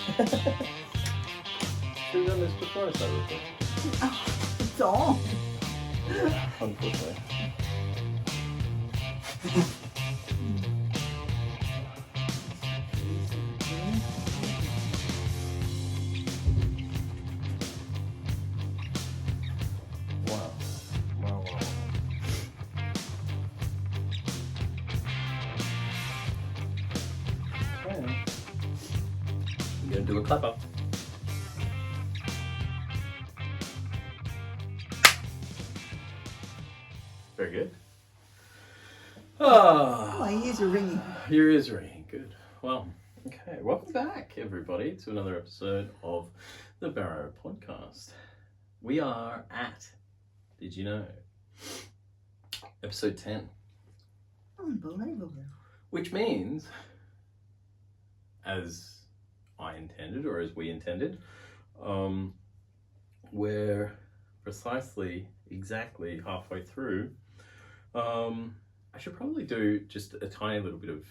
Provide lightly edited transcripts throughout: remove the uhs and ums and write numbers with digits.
Should we done this before I started recording? It's on. Unfortunately. Wow. Okay. I'm gonna do a clap up. Very good. My ears are ringing. Your ears are ringing. Good. Well, okay. Welcome back, everybody, to another episode of the BARROW Podcast. We are at, did you know, episode 10. Unbelievable. Which means, as I intended, or as we intended, we're precisely, exactly halfway through. I should probably do just a tiny little bit of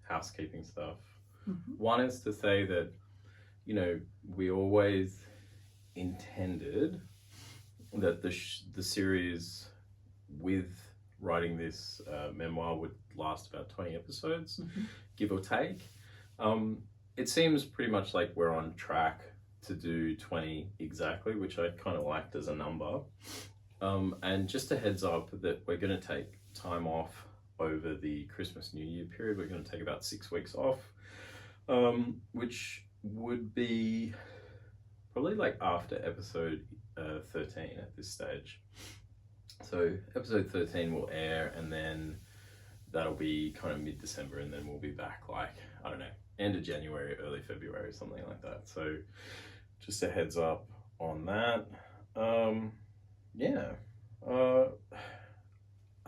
housekeeping stuff. Mm-hmm. One is to say that, you know, we always intended that the series with writing this memoir would last about 20 episodes, mm-hmm. give or take. It seems pretty much like we're on track to do 20 exactly, which I kind of liked as a number. And just a heads up that we're going to take time off over the Christmas New Year period. We're going to take about 6 weeks off, which would be probably like after episode 13 at this stage. So episode 13 will air, and then that'll be kind of mid-December, and then we'll be back like, I don't know, end of January, early February, something like that. So just a heads up on that.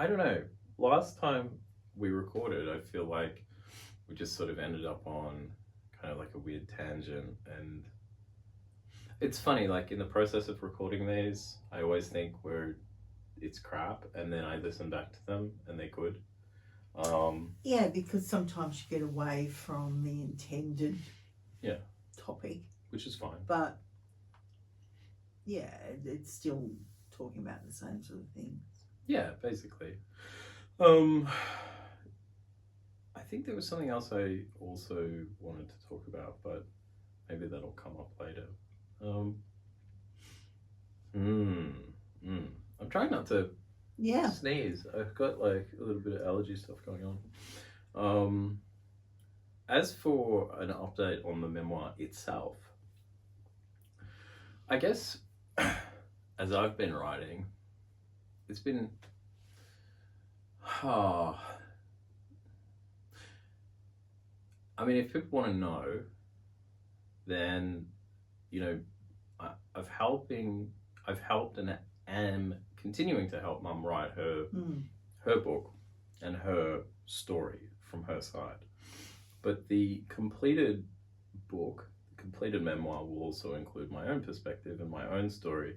I don't know. Last time we recorded, I feel like we just sort of ended up on kind of like a weird tangent, and it's funny, like in the process of recording these, I always think it's crap, and then I listen back to them and they're good. Yeah, because sometimes you get away from the intended topic. Which is fine. But yeah, it's still talking about the same sort of things. Yeah, basically. I think there was something else I also wanted to talk about, but maybe that'll come up later. I'm trying not to sneeze. I've got like a little bit of allergy stuff going on. As for an update on the memoir itself, I guess as I've been writing, it's been I mean, if people want to know, then, you know, I've helped and am continuing to help Mum write her book and her story from her side. But the completed book, the completed memoir, will also include my own perspective and my own story.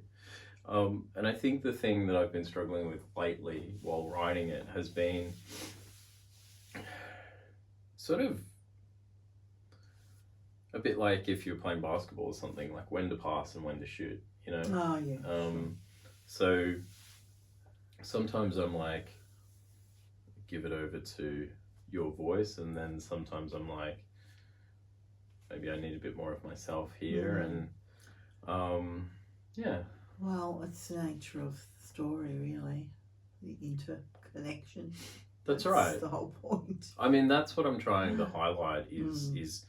And I think the thing that I've been struggling with lately while writing it has been sort of a bit like if you're playing basketball or something, like when to pass and when to shoot, you know? Oh, yeah. So sometimes I'm like, give it over to your voice, and then sometimes I'm like, maybe I need a bit more of myself here, and Well, it's the nature of the story, really, the interconnection. That's right. That's the whole point. I mean, that's what I'm trying to highlight is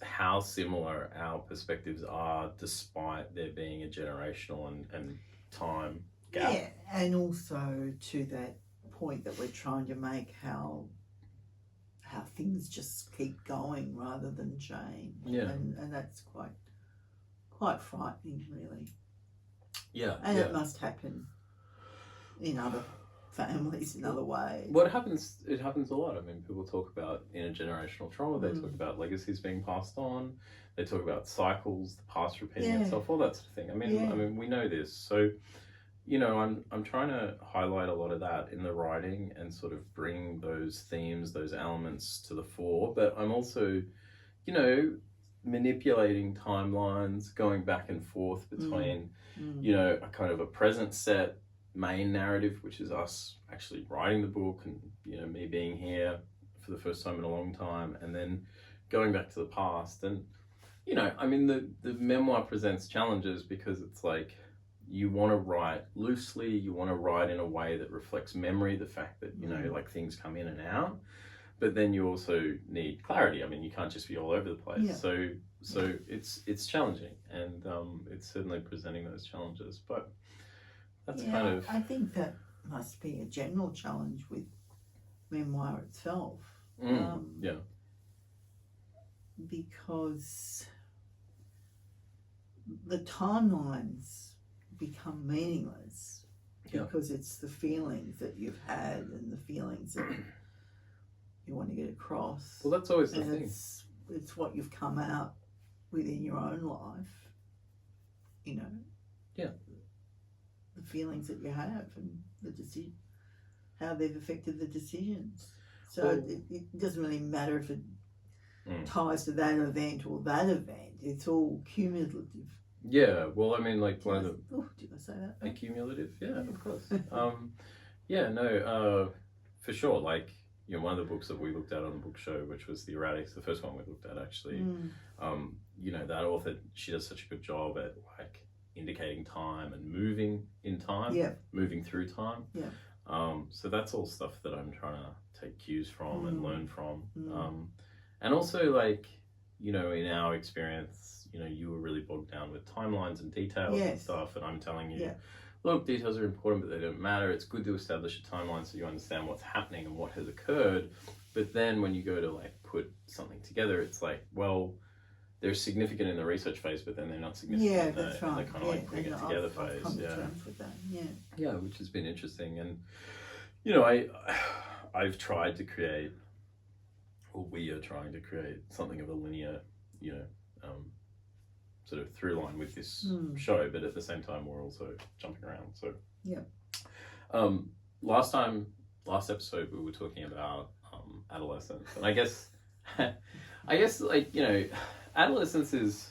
how similar our perspectives are, despite there being a generational and time gap. Yeah, and also to that point that we're trying to make, how things just keep going rather than change. Yeah. And that's quite frightening, really. Yeah. And it must happen in other families in other ways. It happens a lot. I mean, people talk about intergenerational trauma, they talk about legacies being passed on, they talk about cycles, the past repeating itself, all that sort of thing. I mean, we know this. So, you know, I'm trying to highlight a lot of that in the writing and sort of bring those themes, those elements to the fore. But I'm also, you know, manipulating timelines, going back and forth between, you know, a kind of a present set main narrative, which is us actually writing the book and, you know, me being here for the first time in a long time, and then going back to the past. And, you know, I mean, the memoir presents challenges because it's like, you want to write loosely, you want to write in a way that reflects memory, the fact that, you know, like things come in and out, but then you also need clarity. I mean, you can't just be all over the place. Yeah. So it's challenging, and it's certainly presenting those challenges, but that's kind of... I think that must be a general challenge with memoir itself. Yeah. Because the timelines become meaningless because it's the feelings that you've had and the feelings that you want to get across. Well, that's always the thing. It's what you've come out within your own life, you know. Yeah. The feelings that you have and how they've affected the decisions. So it doesn't really matter if it ties to that event or that event. It's all cumulative. Yeah, well, I mean, like, one of the... Oh, did I say that? Cumulative? Yeah, of course. For sure. Like, you know, one of the books that we looked at on the book show, which was The Erratics, the first one we looked at, actually, you know, that author, she does such a good job at, like, indicating time and moving in time, moving through time. So that's all stuff that I'm trying to take cues from and learn from. And also, like, you know, in our experience, you know, you were really bogged down with timelines and details and stuff, and I'm telling you, look, details are important, but they don't matter. It's good to establish a timeline so you understand what's happening and what has occurred. But then when you go to, like, put something together, it's like, well, they're significant in the research phase, but then they're not significant in the kind of like putting it together phase. Yeah, which has been interesting. And, you know, I've tried to create, or we are trying to create something of a linear, you know, sort of through line with this show, but at the same time we're also jumping around. So last episode we were talking about adolescence, and I guess like, you know, adolescence is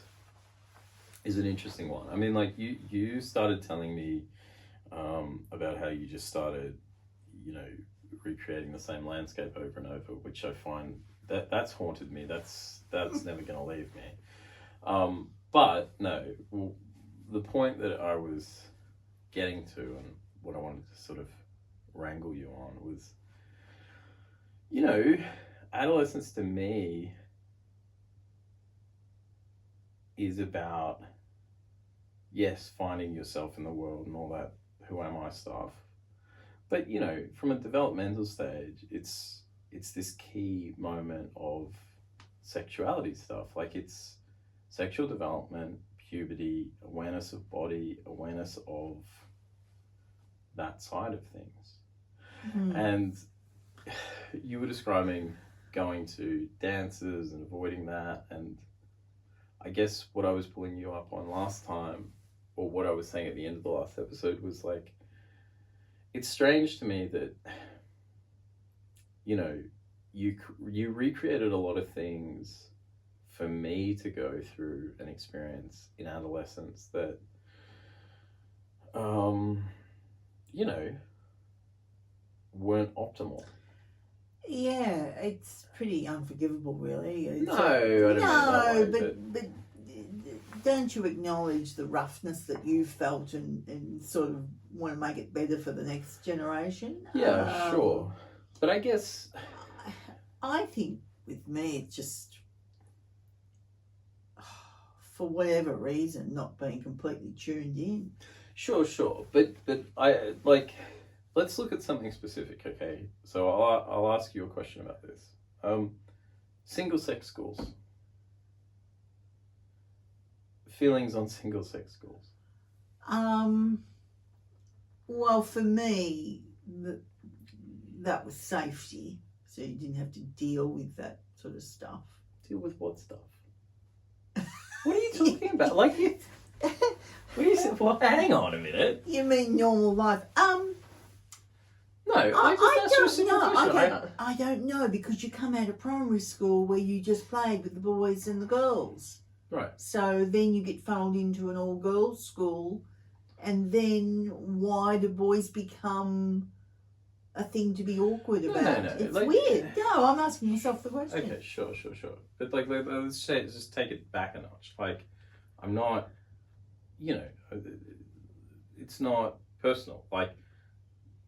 an interesting one. I mean, like, you started telling me about how you just started, you know, recreating the same landscape over and over, which I find that's haunted me. That's never going to leave me. But no, the point that I was getting to and what I wanted to sort of wrangle you on was, you know, adolescence to me is about, yes, finding yourself in the world and all that who am I stuff. But, you know, from a developmental stage, it's this key moment of sexuality stuff. Like, it's sexual development, puberty, awareness of body, awareness of that side of things. And you were describing going to dances and avoiding that, and I guess what I was pulling you up on last time, or what I was saying at the end of the last episode, was like, it's strange to me that, you know, you recreated a lot of things for me to go through an experience in adolescence that, you know, weren't optimal. Yeah, it's pretty unforgivable, really. No, I don't mean that way, but don't you acknowledge the roughness that you felt and sort of want to make it better for the next generation? Yeah, sure. But I guess... I think with me, it's just, for whatever reason, not being completely tuned in. Sure. But I, like, let's look at something specific, okay? So I'll ask you a question about this. Single-sex schools. Feelings on single-sex schools? Well, for me, that was safety. So you didn't have to deal with that sort of stuff. Deal with what stuff? What are you talking about? Like, what are you saying? Well, hang on a minute. You mean normal life? No, I just don't know. question. I don't know, because you come out of primary school where you just played with the boys and the girls. Right. So then you get funneled into an all-girls school, and then why do boys become a thing to be awkward about? No. It's like, weird. No, I'm asking myself the question. Okay, sure. But like, let's just take it back a notch. Like, I'm not, it's not personal. Like,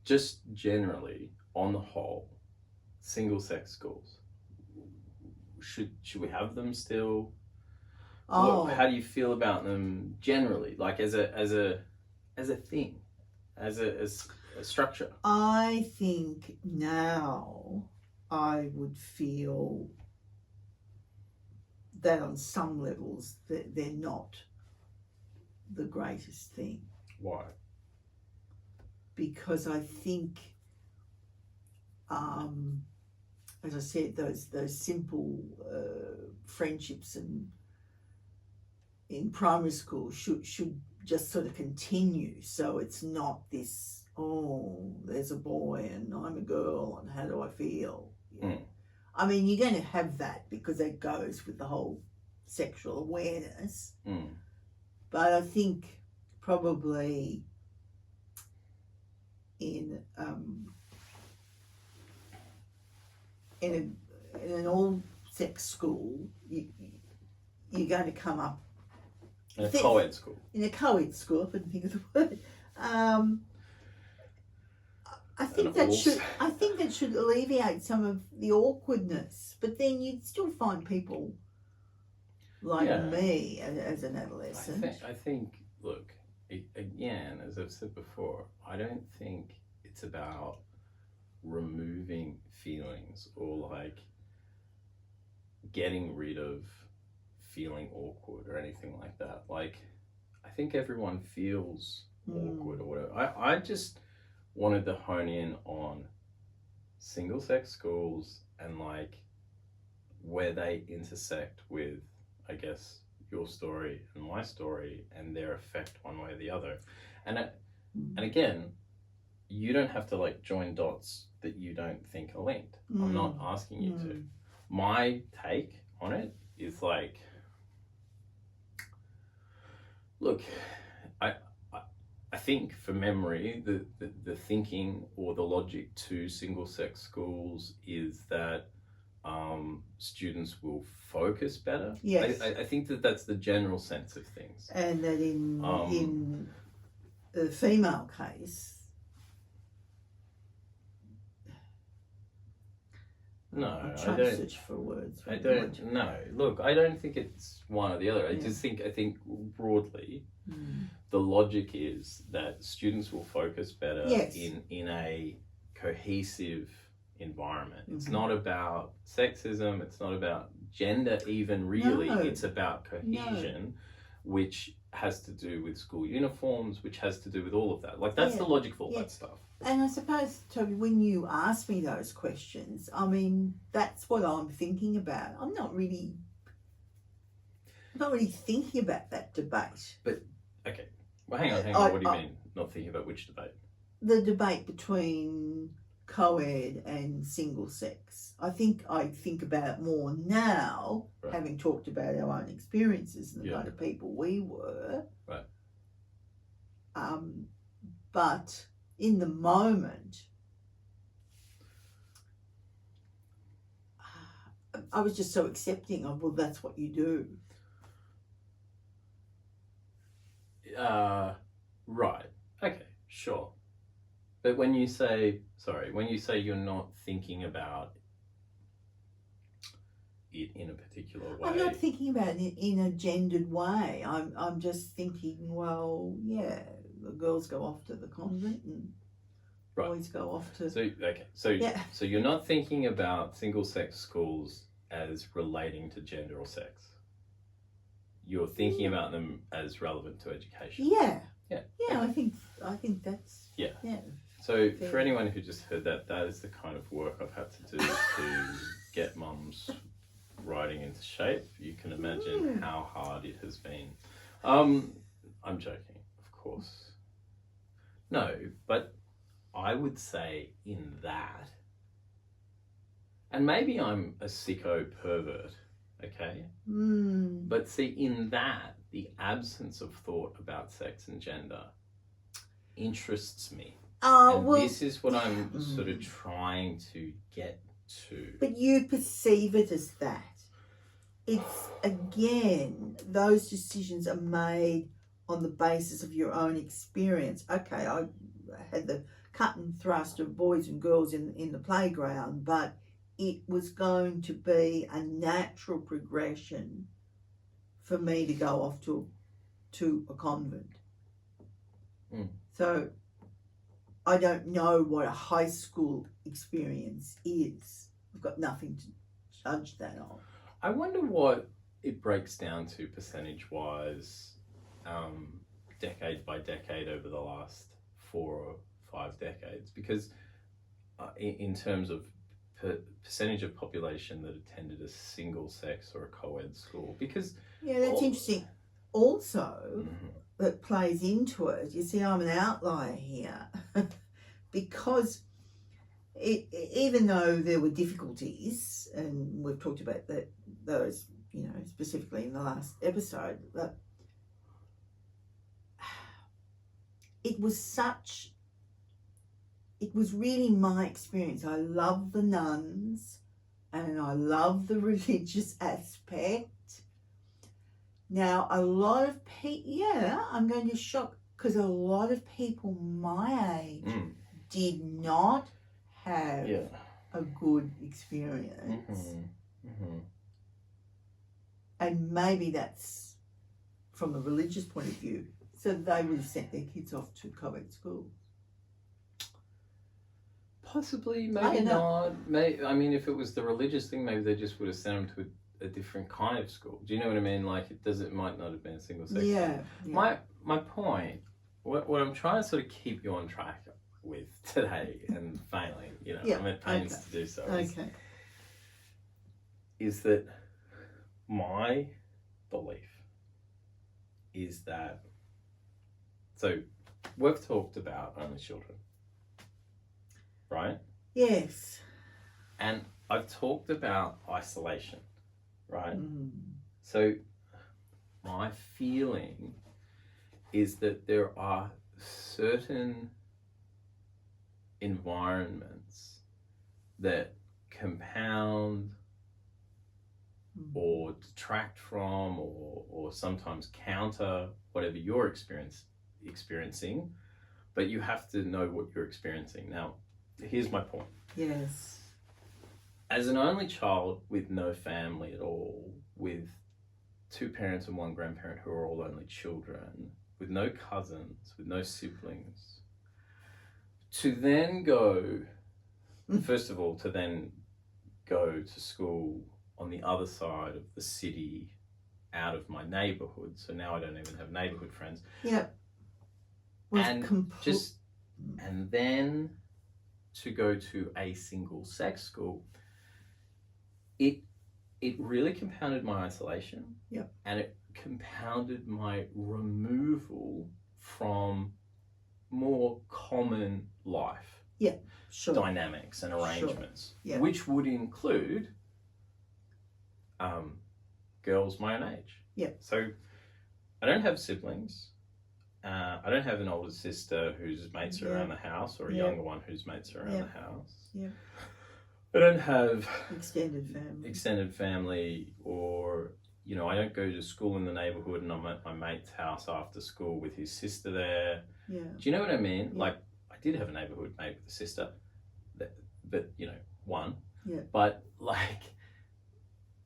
just generally, on the whole, single-sex schools, should we have them still? Oh, How do you feel about them generally, like as a thing, as a structure? I think now I would feel that on some levels that they're not the greatest thing. Why? Because I think, as I said, those simple friendships in primary school should just sort of continue. So it's not this, oh, there's a boy and I'm a girl and how do I feel? Yeah. I mean, you're going to have that because that goes with the whole sexual awareness. But I think probably in an all-sex school, you're going to come up in a co-ed school. In a co-ed school, I couldn't think of the word. I think that should alleviate some of the awkwardness, but then you'd still find people like me as an adolescent. I think, look, again, as I've said before, I don't think it's about removing feelings or like getting rid of feeling awkward or anything like that. Like, I think everyone feels awkward or whatever. I just wanted to hone in on single-sex schools and like where they intersect with, I guess, your story and my story and their effect one way or the other. And again, you don't have to like join dots that you don't think are linked. I'm not asking you to. My take on it is like, look, I think for memory, the thinking or the logic to single-sex schools is that students will focus better. Yes. I think that's the general sense of things. And that in the female case, no, I'm I trying don't. to search for words. I don't. No, look, I don't think it's one or the other. I think broadly, the logic is that students will focus better in a cohesive environment. It's not about sexism. It's not about gender even really. No. It's about cohesion, which has to do with school uniforms, which has to do with all of that. Like, that's the logic of all that stuff. And I suppose, Toby, when you ask me those questions, I mean, that's what I'm thinking about. I'm not really thinking about that debate. But, okay. Well, hang on. What do you mean, not thinking about which debate? The debate between co-ed and single sex. I think about it more now, having talked about our own experiences and the kind of people we were. Right. But in the moment, I was just so accepting of, well, that's what you do. Right. Okay, sure. But when you say you're not thinking about it in a particular way. I'm not thinking about it in a gendered way. I'm just thinking, well, yeah, the girls go off to the convent and boys go off to... So you're not thinking about single-sex schools as relating to gender or sex. You're thinking about them as relevant to education. Yeah. Yeah. Yeah, okay. I think that's... Yeah. Yeah. So for anyone who just heard that is the kind of work I've had to do to get mums writing into shape. You can imagine how hard it has been. I'm joking, of course. No, but I would say in that, and maybe I'm a sicko pervert, okay? But see, in that, the absence of thought about sex and gender interests me. This is what I'm sort of trying to get to. But you perceive it as that. It's, again, those decisions are made on the basis of your own experience. Okay, I had the cut and thrust of boys and girls in the playground, but it was going to be a natural progression for me to go off to a convent. So I don't know what a high school experience is. I've got nothing to judge that on. I wonder what it breaks down to percentage-wise, decade by decade over the last 4 or 5 decades, because in terms of percentage of population that attended a single sex or a co-ed school, because that's interesting. Also, that plays into it. You see, I'm an outlier here because even though there were difficulties, and we've talked about those, specifically in the last episode, but it was really my experience. I love the nuns and I love the religious aspect. Now, a lot of people, I'm going to shock, because a lot of people my age did not have a good experience. And maybe that's from a religious point of view. So they would have sent their kids off to co-ed schools. Possibly, maybe not. I mean, if it was the religious thing, maybe they just would have sent them to a different kind of school. Do you know what I mean? Like, it might not have been a single sex. Yeah. My point, what I'm trying to sort of keep you on track with today, and failing, I'm at pains to do so. Is that my belief is that, so we've talked about only children, right? Yes. And I've talked about isolation, right? So my feeling is that there are certain environments that compound or detract from or sometimes counter whatever you're experiencing, but you have to know what you're experiencing. Now, here's my point. Yes. As an only child with no family at all, with 2 parents and 1 grandparent who are all only children, with no cousins, with no siblings, to then go, first of all, to then go to school on the other side of the city, out of my neighbourhood. So now I don't even have neighbourhood friends. Yep. And then to go to a single sex school, it really compounded my isolation. Yep. And it compounded my removal from more common life dynamics and arrangements, which would include girls my own age. Yeah. So I don't have siblings. I don't have an older sister whose mates are around the house, or a younger one whose mates are around the house. Yeah. I don't have extended family, or I don't go to school in the neighbourhood and I'm at my mate's house after school with his sister there. Yeah. Do you know what I mean? Yeah. Like, I did have a neighbourhood mate with a sister, but one. Yeah. But like,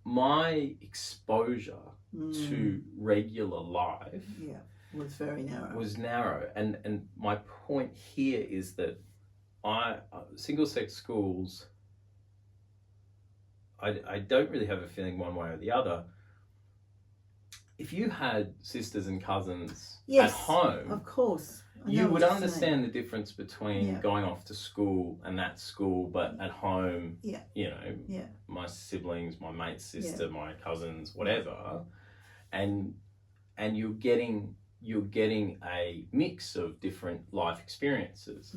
my exposure to regular life was narrow. And my point here is that single sex schools, I don't really have a feeling one way or the other. If you had sisters and cousins at home, of course, you would understand the difference between going off to school and that school, but at home, my siblings, my mate's sister, my cousins, whatever, and you're getting a mix of different life experiences.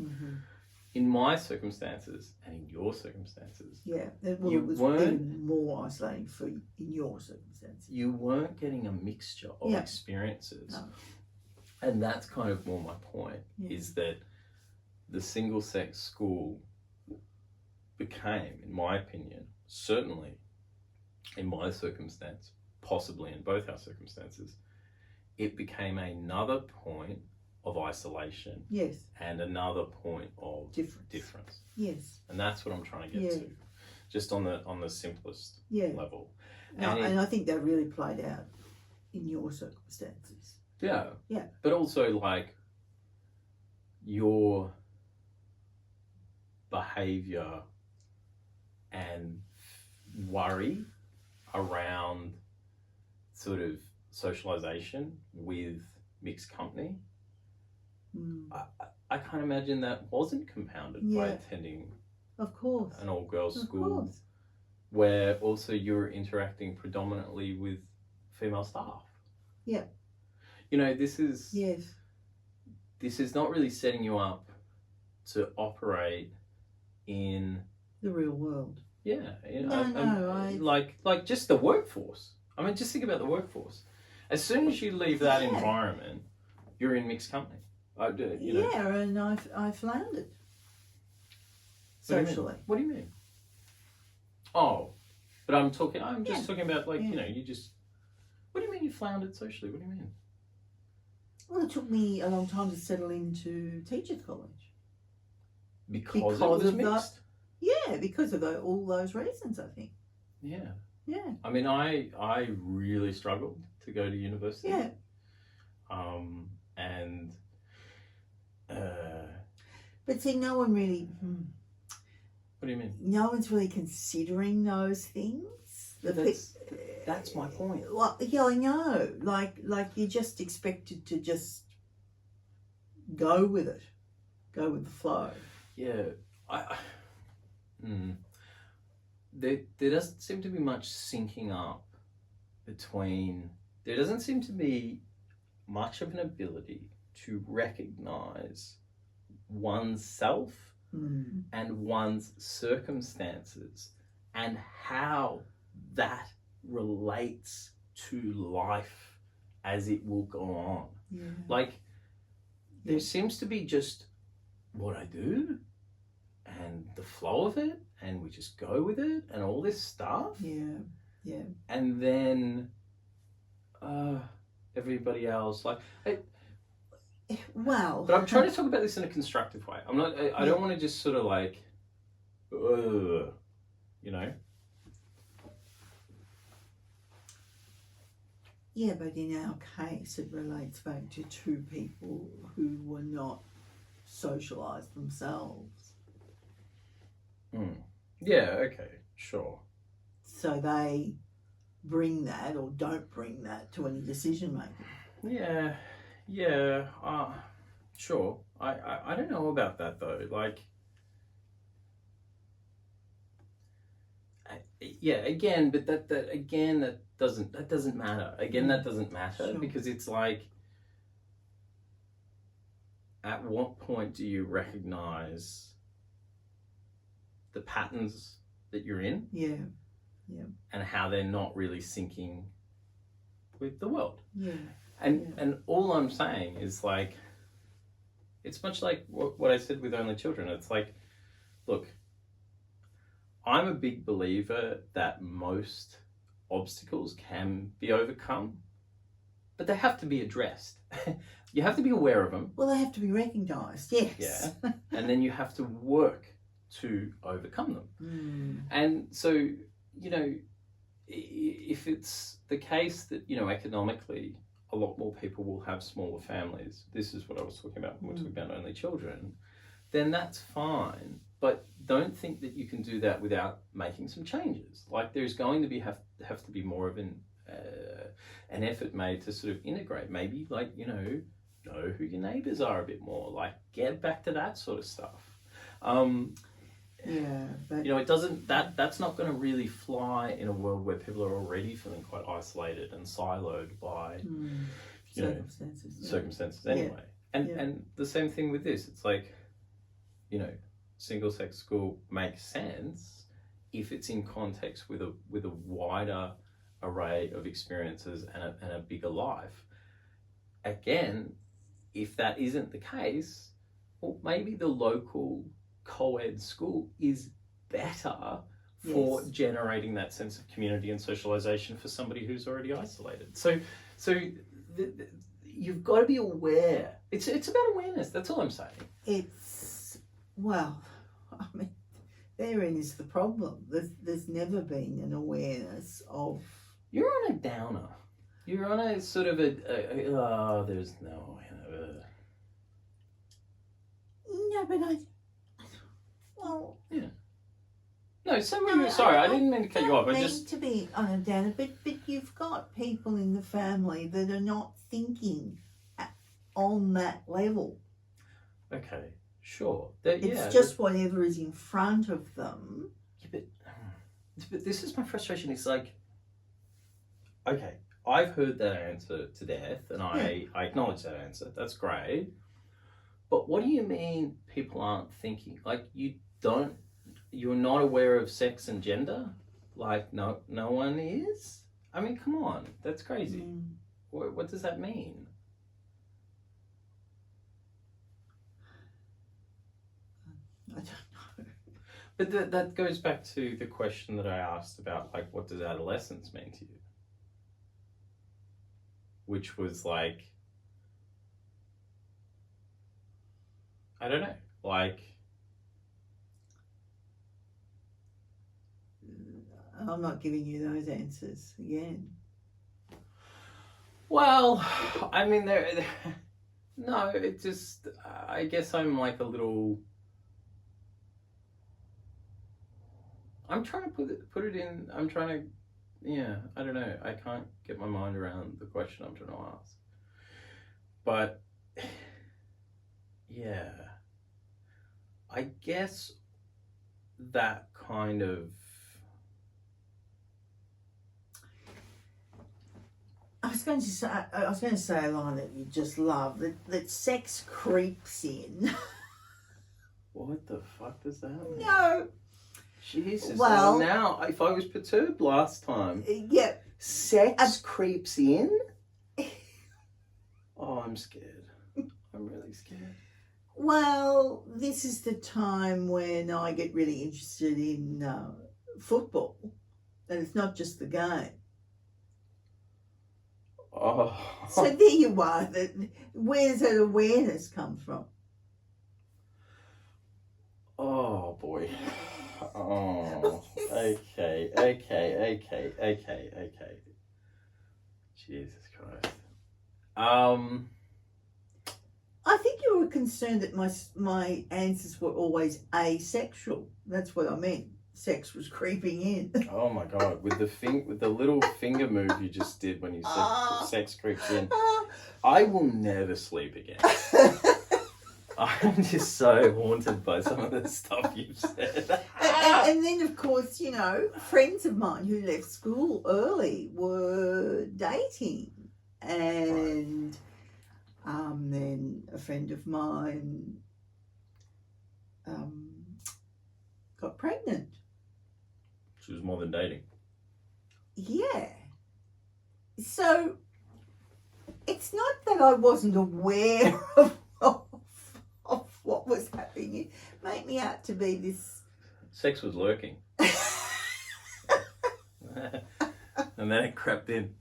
in my circumstances and in your circumstances, Yeah, well, you it was weren't- even more isolating for in your circumstances. you weren't getting a mixture of Yeah. experiences. No. And that's kind of more my point, Yeah. is that the single-sex school became, in my opinion, certainly in my circumstance, possibly in both our circumstances, it became another point of isolation Yes, and another point of difference. Yes, And that's what I'm trying to get Yeah. to, just on the simplest yeah. level. And I think that really played out in your circumstances. Yeah. Yeah. But also, like, your behavior and worry around sort of socialization with mixed company, Mm. I can't imagine that wasn't compounded by Yeah. attending Of course. an all-girls Of school, course. where also you're interacting predominantly with female staff. Yeah. You know, this is not really setting you up to operate in The real world. you know, No, like just the workforce. I mean, just think about the workforce. As soon as you leave that Yeah. environment, you're in mixed company. You know. Yeah, and I floundered. Socially. What do you mean? Oh, but I'm just Yeah. talking about, like, Yeah. you know, you just, what do you mean you floundered socially? What do you mean? Well, it took me a long time to settle into teachers' college. Because it Because was of that. mixed? Yeah, because of all those reasons, I think. Yeah. Yeah. I mean, I really struggled to go to university. Yeah. And But see, no one really, what do you mean? no one's really considering those things. That's my point. Well, yeah, I know. Like you're just expected to just go with it, go with the flow. Yeah, there doesn't seem to be much syncing up between. There doesn't seem to be much of an ability to recognize oneself and one's circumstances and how that relates to life as it will go on. Yeah. Like, there seems to be just what I do and the flow of it, and we just go with it and all this stuff. Yeah. Yeah. And then everybody else, like, Well, but I'm trying to talk about this in a constructive way. I'm not. I don't want to just sort of like, you know. Yeah, but in our case, it relates back to two people who were not socialised themselves. Yeah. Okay. Sure. So they bring that or don't bring that to any decision making. Yeah. Sure. I don't know about that though. Like, again, but that doesn't matter. Again, that doesn't matter. Sure. Because it's like, at what point do you recognize the patterns that you're in? Yeah. And how they're not really syncing with the world. Yeah. And all I'm saying is, like, it's much like what I said with Only Children. It's like, look, I'm a big believer that most obstacles can be overcome, but they have to be addressed. You have to be aware of them. Well, they have to be recognised, yes. Yeah. And then you have to work to overcome them. And so, you know, if it's the case that, you know, economically a lot more people will have smaller families, this is what I was talking about when we're talking about Only Children, then that's fine. But don't think that you can do that without making some changes. Like, there's going to be have to be more of an effort made to sort of integrate. Maybe, like, you know who your neighbours are a bit more. Like, get back to that sort of stuff. Yeah, but you know, it doesn't. That's not going to really fly in a world where people are already feeling quite isolated and siloed by circumstances. circumstances anyway. And the same thing with this. It's like, you know, single-sex school makes sense if it's in context with a wider array of experiences and a bigger life. Again, if that isn't the case, well, maybe the local co-ed school is better for generating that sense of community and socialization for somebody who's already isolated. So you've got to be aware. It's about awareness. That's all I'm saying. Well, I mean, therein is the problem. There's never been an awareness of. You're on a downer. You're on a sort of there's no. No, but well. Yeah. No, sorry, I didn't mean to cut you off. I just to be on a downer, but you've got people in the family that are not thinking on that level. Okay, sure. It's just whatever is in front of them. Yeah, but this is my frustration. It's like, okay, I've heard that answer to death, and I acknowledge that answer. That's great. But what do you mean people aren't thinking? Like, you're not aware of sex and gender? Like, no one is? I mean, come on, that's crazy. What does that mean? I don't know. But that goes back to the question that I asked about, like, what does adolescence mean to you? Which was like, I don't know, like... I'm not giving you those answers again. Well, I mean, no, it just, I guess I'm like a little, I'm trying to put it in, I'm trying to, yeah, I don't know, I can't get my mind around the question I'm trying to ask. But, yeah, I guess that kind of, I was going to say a line that you just love, that sex creeps in. What the fuck does that mean? No. Jesus. Well, now, if I was perturbed last time. Yeah. Sex creeps in? Oh, I'm scared. I'm really scared. Well, this is the time when I get really interested in football. And it's not just the game. Oh. So there you are. Where does that awareness come from? Oh, boy. Oh, okay. Jesus Christ. I think you were concerned that my answers were always asexual. That's what I meant. Sex was creeping in. Oh my God! With the little finger move you just did when you said sex creeps in, I will never sleep again. I'm just so haunted by some of the stuff you've said. And then, of course, friends of mine who left school early were dating, and then a friend of mine got pregnant. She was more than dating. Yeah. So it's not that I wasn't aware of what was happening. It made me out to be this. Sex was lurking. And then it crept in.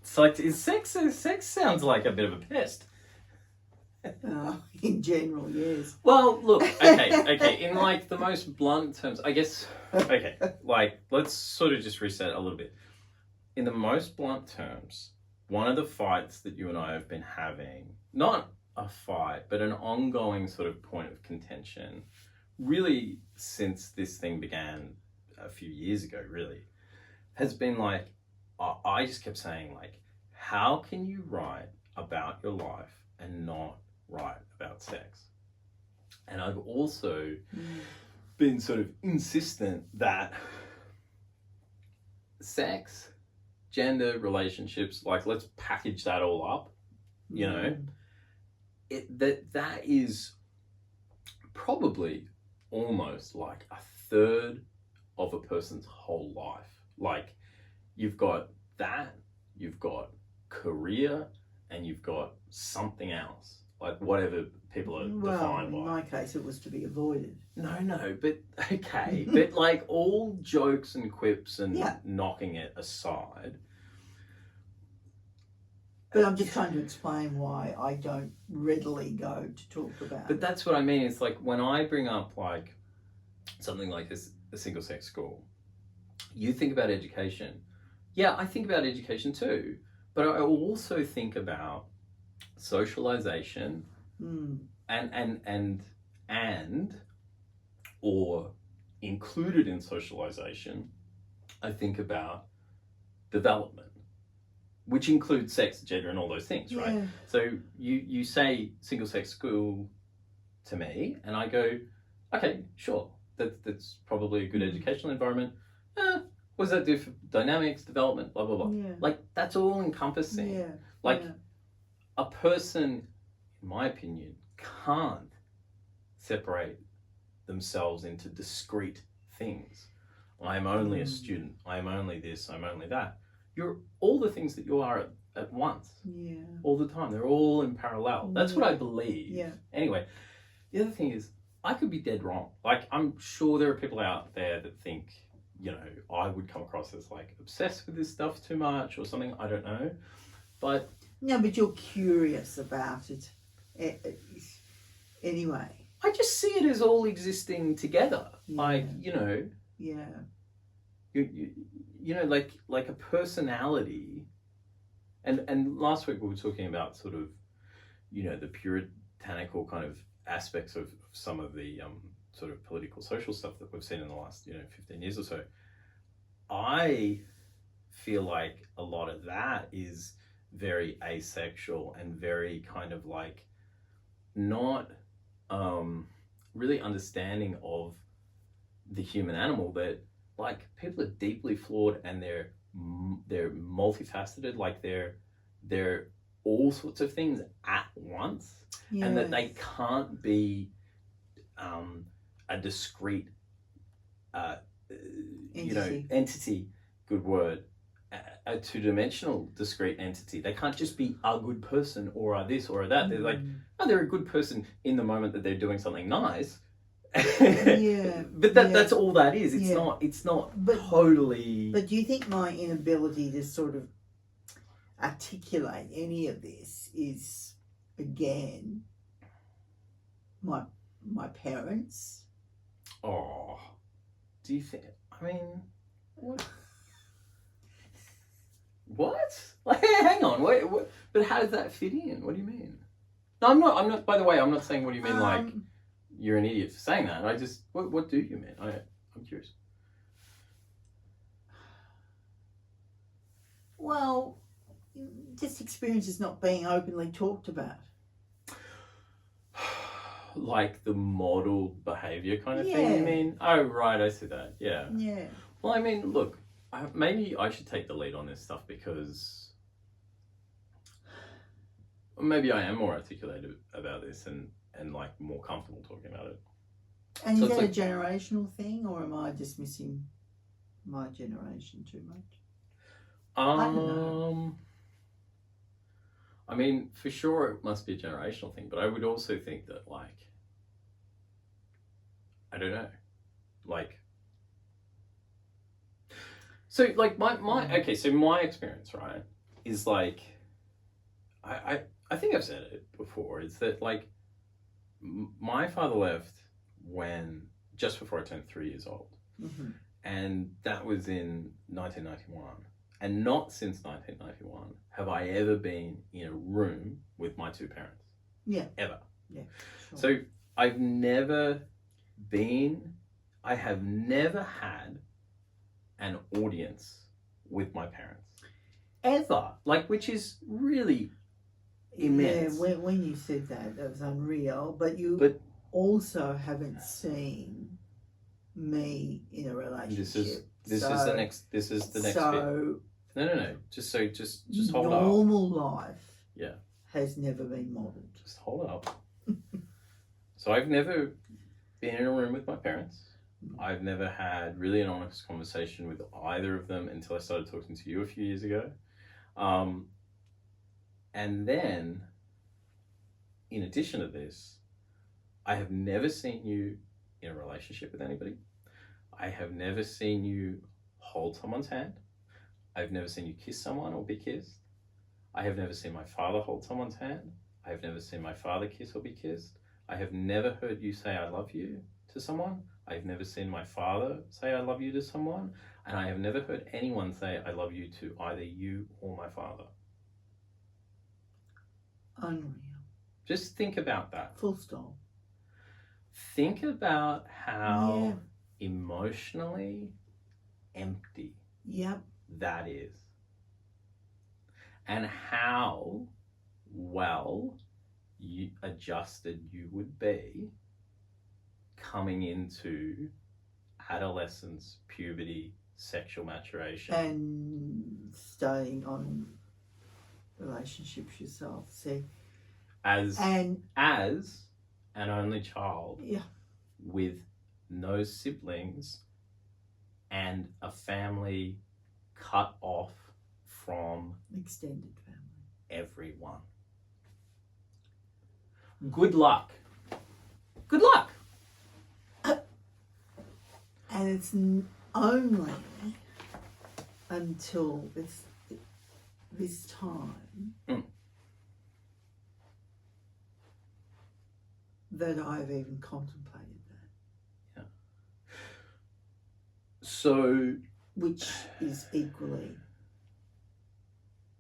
It's like, sex sounds like a bit of a pest. In general, yes. Well, look, okay. In like the most blunt terms, I guess, okay, like let's sort of just reset a little bit. In the most blunt terms, one of the fights that you and I have been having, not a fight, but an ongoing sort of point of contention, really since this thing began a few years ago, really, has been like, I just kept saying, like, how can you write about your life and not write about sex? And I've also been sort of insistent that sex, gender, relationships, like, let's package that all up, that is probably almost like a third of a person's whole life. Like, you've got that, you've got career, and you've got something else, like whatever people are defined by. In my case, it was to be avoided. No, but okay, but like all jokes and quips and knocking it aside. But I'm just trying to explain why I don't readily go to talk about. But that's what I mean. It's like when I bring up like something like this, a single-sex school, you think about education. Yeah, I think about education too, but I also think about socialization and or included in socialization, I think about development, which includes sex, gender, and all those things, right? So you say single-sex school to me, and I go, okay, sure, that's probably a good educational environment. What does that do for dynamics, development, blah, blah, blah? Yeah. Like, that's all encompassing. Yeah. Like, a person, in my opinion, can't separate themselves into discrete things. I'm only a student. I'm only this. I'm only that. You're all the things that you are at once. Yeah. All the time. They're all in parallel. That's what I believe. Yeah. Anyway, the other thing is, I could be dead wrong. Like, I'm sure there are people out there that think, you know, I would come across as like obsessed with this stuff too much or something. I don't know. But no, but you're curious about it anyway. I just see it as all existing together. Like, you know. Yeah. You know, like a personality. And last week we were talking about sort of, you know, the puritanical kind of aspects of some of the sort of political social stuff that we've seen in the last, 15 years or so. I feel like a lot of that is very asexual and very kind of like not really understanding of the human animal, that like people are deeply flawed and they're multifaceted, like they're all sorts of things at once, and that they can't be a discrete entity, good word, a two-dimensional discrete entity. They can't just be a good person or a this or a that. They're like, they're a good person in the moment that they're doing something nice. But that's all that is. It's not totally. But do you think my inability to sort of articulate any of this is, again, my parents? Oh, do you think? I mean, what? What? Like, hang on. What? But how does that fit in? What do you mean? No, I'm not. By the way, I'm not saying what do you mean. Like, you're an idiot for saying that. I just. What do you mean? I'm curious. Well, just experiences not being openly talked about. Like the model behaviour kind of thing, you mean? Oh, right, I see that, yeah. Yeah. Well, I mean, look, maybe I should take the lead on this stuff because maybe I am more articulated about this and like more comfortable talking about it. And so is that like a generational thing, or am I dismissing my generation too much? I don't know. I mean, for sure it must be a generational thing, but I would also think that, like, I don't know, like, so like my experience, right, is like, I think I've said it before, is that like my father left just before I turned 3 years old, and that was in 1991. And not since 1991 have I ever been in a room with my two parents. Yeah. Ever. Yeah. Sure. So I have never had an audience with my parents. Ever. Like, which is really immense. Yeah, when you said that was unreal. But you also haven't seen me in a relationship. This is the next bit. No. Just hold up. Normal life has never been modelled. Just hold up. So I've never been in a room with my parents. I've never had really an honest conversation with either of them until I started talking to you a few years ago. And then, in addition to this, I have never seen you in a relationship with anybody. I have never seen you hold someone's hand. I've never seen you kiss someone or be kissed. I have never seen my father hold someone's hand. I have never seen my father kiss or be kissed. I have never heard you say I love you to someone. I've never seen my father say I love you to someone. And I have never heard anyone say I love you to either you or my father. Unreal. Just think about that. Full stop. Think about how emotionally empty that is. And how well adjusted you would be coming into adolescence, puberty, sexual maturation. And starting on relationships yourself. See, as an only child with no siblings and a family cut off from extended family, everyone. Good luck. Good luck. And it's only until this time that I've even contemplated that. Yeah. So, which is equally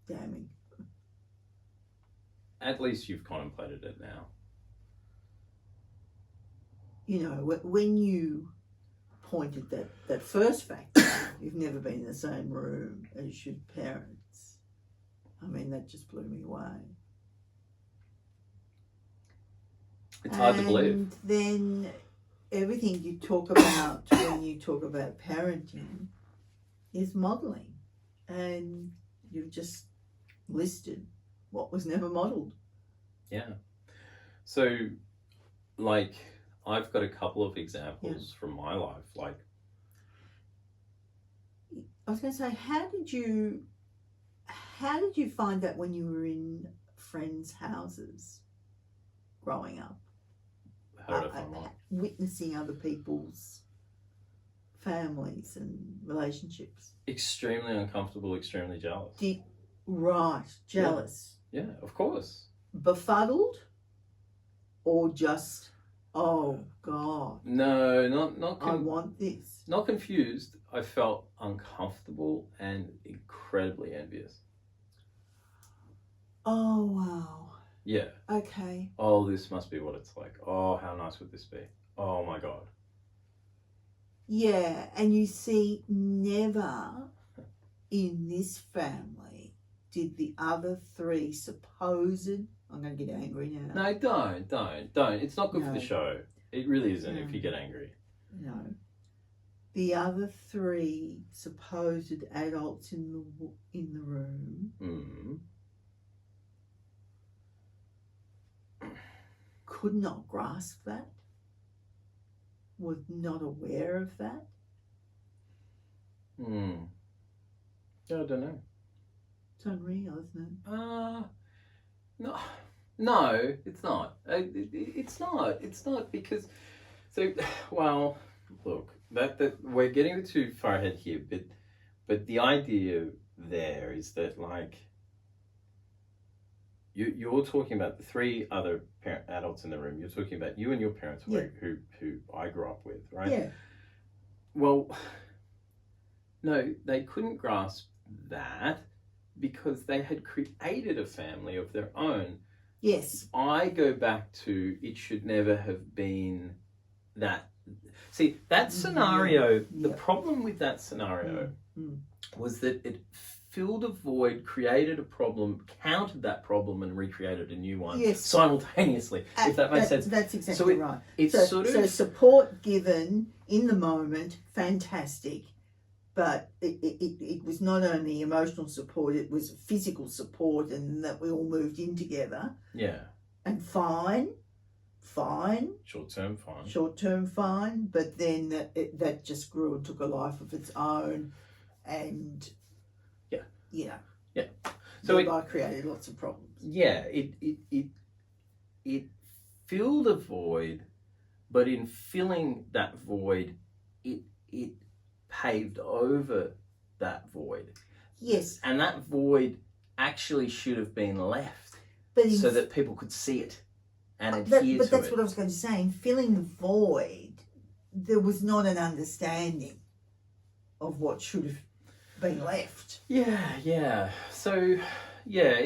damning. At least you've contemplated it now. You know, when you pointed that first fact, you've never been in the same room as your parents. I mean, that just blew me away. It's hard to believe. And then everything you talk about when you talk about parenting is modelling. And you've just listed what was never modelled. Yeah. So, like, I've got a couple of examples from my life. Like, I was going to say, how did you find that when you were in friends' houses growing up? How did I find that? Witnessing other people's families and relationships. Extremely uncomfortable, extremely jealous. Jealous. Yeah, of course. Befuddled? Or just, oh God. No, not I want this. Not confused. I felt uncomfortable and incredibly envious. Oh, wow. Yeah. Okay. Oh, this must be what it's like. Oh, how nice would this be? Oh my God. Yeah, and you see, never in this family did the other three supposed... I'm going to get angry now. No, don't. It's not good for the show. It really isn't if you get angry. No. The other three supposed adults in the room could not grasp that, was not aware of that. Yeah, I don't know. It's unreal, isn't it? No, it's not. It's not because. So, well, look, that we're getting too far ahead here, but the idea there is that, like, you're talking about the three other adults in the room. You're talking about you and your parents, who I grew up with, right? Yeah. Well, no, they couldn't grasp that because they had created a family of their own. Yes. I go back to it should never have been that. See, that scenario, the problem with that scenario was that it filled a void, created a problem, countered that problem, and recreated a new one simultaneously, if that makes sense. That's exactly right. So support given in the moment, fantastic. But it was not only emotional support, it was physical support, and that we all moved in together. Yeah. And fine. fine. Short-term fine. Short-term fine, but then that just grew and took a life of its own, and So thereby created lots of problems. Yeah, it filled a void, but in filling that void, it paved over that void. Yes. And that void actually should have been left so that people could see it and adhere to it. But that's what I was going to say. In filling the void, there was not an understanding of what should have been left. Yeah. So, yeah,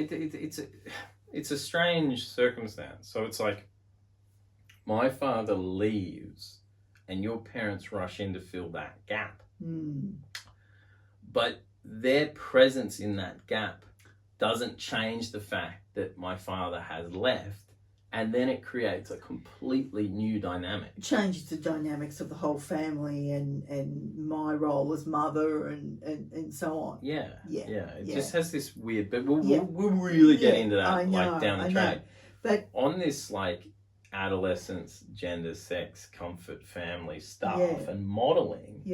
it's a strange circumstance. So it's like my father leaves and your parents rush in to fill that gap. But their presence in that gap doesn't change the fact that my father has left, and then it creates a completely new dynamic. It changes the dynamics of the whole family and my role as mother and so on. Yeah. It just has this weird, but we'll really get into that down the track. But on this adolescence, gender, sex, comfort, family stuff and modeling.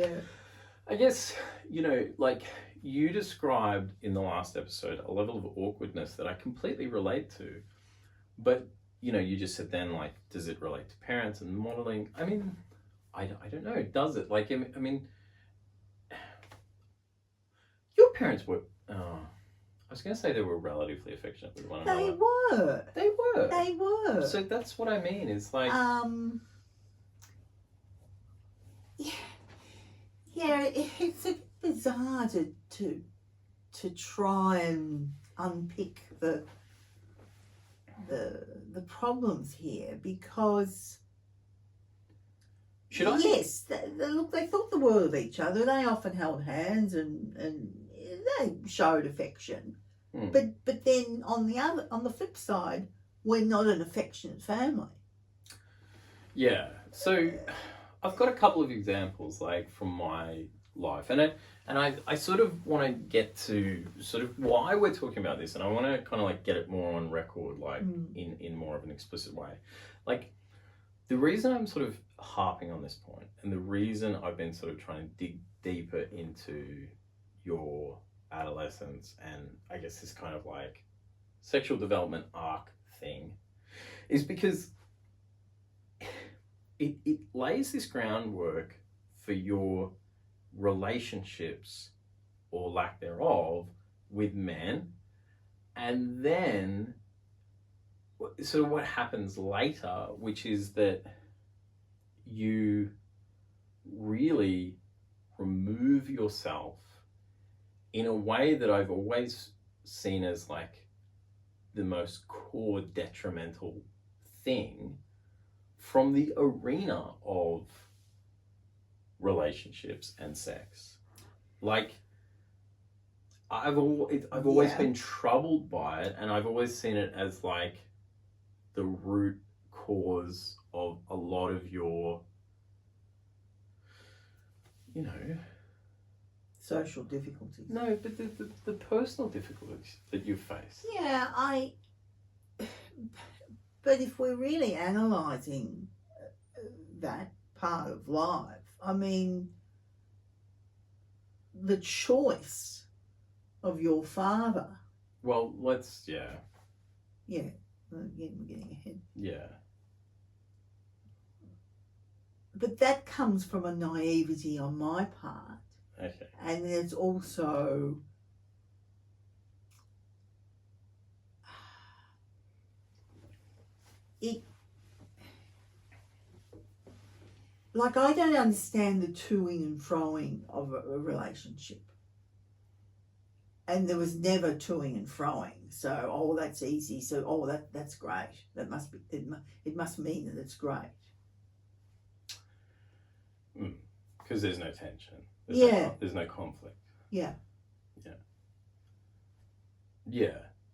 I guess, you described in the last episode a level of awkwardness that I completely relate to. But, you just said then, does it relate to parents and modeling? I mean, I don't know. Does it? I mean, your parents were, I was going to say they were relatively affectionate with one another. They were. So that's what I mean. It's it's a bit bizarre to try and unpick the problems here, because yes, they thought the world of each other. They often held hands and they showed affection. But then on the flip side, we're not an affectionate family. Yeah. So I've got a couple of examples from my life, and I sort of want to get to sort of why we're talking about this, and I want to kind of get it more on record, in more of an explicit way. The reason I'm sort of harping on this point, and the reason I've been sort of trying to dig deeper into your adolescence and I guess this kind of sexual development arc thing, is because it lays this groundwork for your relationships or lack thereof with men, and then sort of what happens later, which is that you really remove yourself in a way that I've always seen as the most core detrimental thing from the arena of relationships and sex. I've always been troubled by it, and I've always seen it as the root cause of a lot of your social difficulties. No, but the personal difficulties that you face. Yeah, but if we're really analysing that part of life, I mean, the choice of your father. Well, Yeah, we're getting ahead. Yeah. But that comes from a naivety on my part. Okay. And there's also I don't understand the toing and froing of a relationship. And there was never toing and froing. So, that's easy. So, that's great. That must be, it must mean that it's great. Because there's no tension. There's no conflict. Yeah.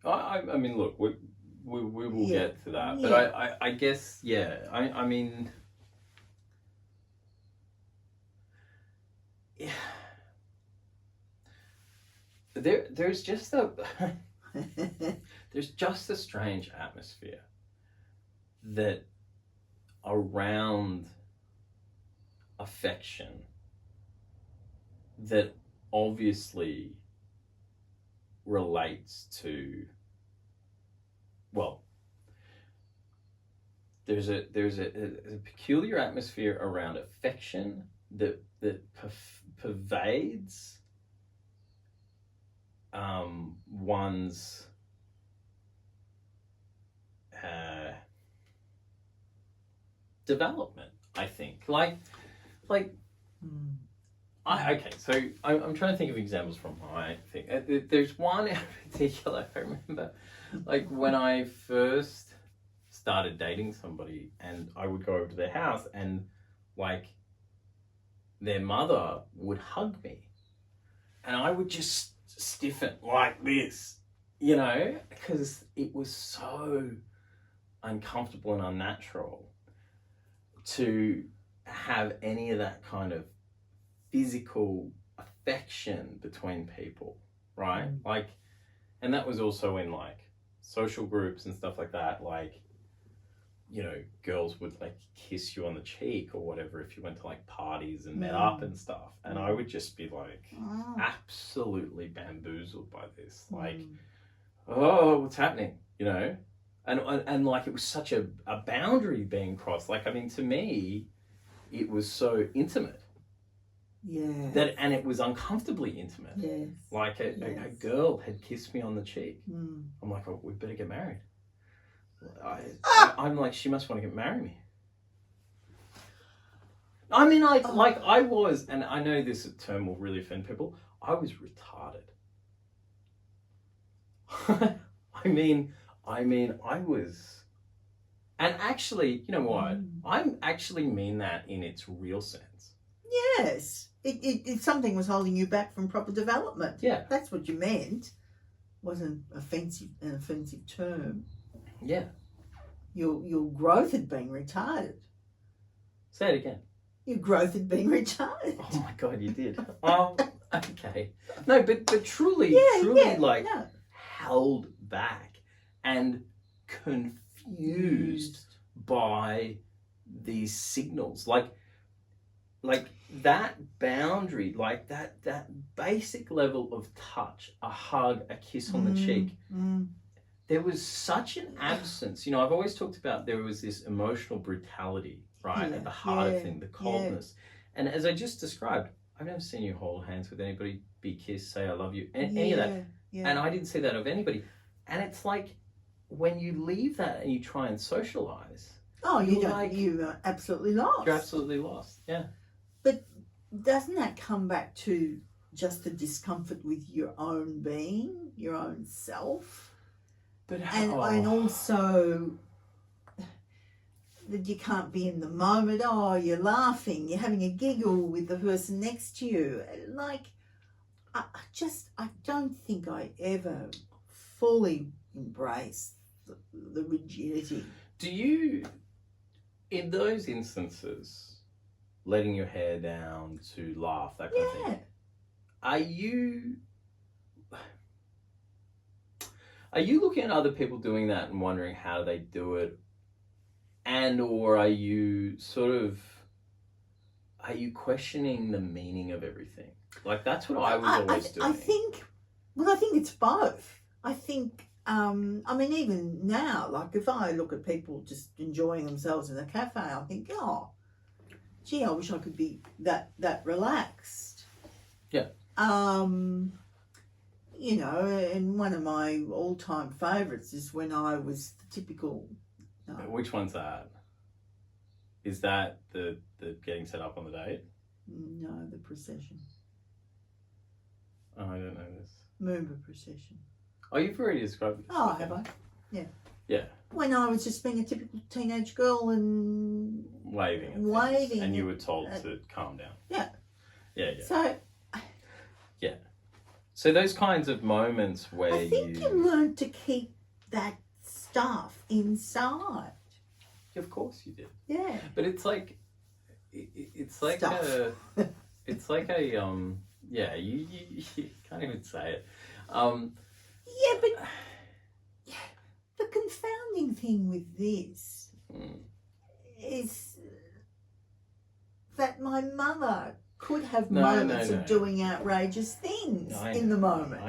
I mean, look, we will get to that, but I guess, I mean, there's just a strange atmosphere that around affection that obviously relates to, well, there's a peculiar atmosphere around affection that pervades one's development, I think. Okay, so I'm trying to think of examples from my thing. There's one in particular I remember, like when I first started dating somebody, and I would go over to their house, and like their mother would hug me, and I would just stiffen like this, you know, because it was so uncomfortable and unnatural to have any of that kind of physical affection between people, right? Like, and that was also in like social groups and stuff like that. Like, you know, girls would like kiss you on the cheek or whatever if you went to like parties and met up and stuff. And I would just be like absolutely bamboozled by this. Like, oh, what's happening? You know? And like it was such a boundary being crossed. Like, I mean, to me, it was so intimate. Yeah. And it was uncomfortably intimate. Yes. Like a girl had kissed me on the cheek. I'm like, oh, we better get married. I'm like, she must want to marry me. I mean, I was, and I know this term will really offend people, I was retarded. I mean, I was, and actually, you know what? I actually mean that in its real sense. Yes. It something was holding you back from proper development. Yeah. That's what you meant. Wasn't an offensive term. Yeah. Your growth had been retarded. Say it again. Your growth had been retarded. Oh my God, you did. Okay. No, but truly, held back and confused by these signals. Like that boundary, like that basic level of touch, a hug, a kiss on the cheek. There was such an absence. You know, I've always talked about there was this emotional brutality, right, at the heart of things, the coldness. And as I just described, I've never seen you hold hands with anybody, be kissed, say I love you, any of that. Yeah. And I didn't see that of anybody. And it's like when you leave that and you try and socialize. Oh, you're absolutely lost. You're absolutely lost, yeah. But doesn't that come back to just the discomfort with your own being, your own self? And also that you can't be in the moment. Oh, you're laughing, you're having a giggle with the person next to you. Like, I don't think I ever fully embraced the rigidity. Do you, in those instances, letting your hair down to laugh, that kind of thing, are you looking at other people doing that and wondering how they do it? And or are you questioning the meaning of everything? Like, that's what I was always doing. I think it's both. I think, I mean, even now, like if I look at people just enjoying themselves in a cafe, I think, oh, gee, I wish I could be that relaxed. Yeah. You know, and one of my all-time favourites is when I was the typical... Which one's that? Is that the getting set up on the date? No, the procession. Oh, I don't know this. Moomba procession. Oh, you've already described it. Oh, have I? Yeah. Yeah. When I was just being a typical teenage girl and... Waving. And you were told to calm down. Yeah. Yeah. So... Yeah. So those kinds of moments where I think you learned to keep that stuff inside. Of course you did. Yeah. But it's like stuff. Yeah, you can't even say it. Yeah, but the confounding thing with this is that my mother could have moments of doing outrageous things in the moment.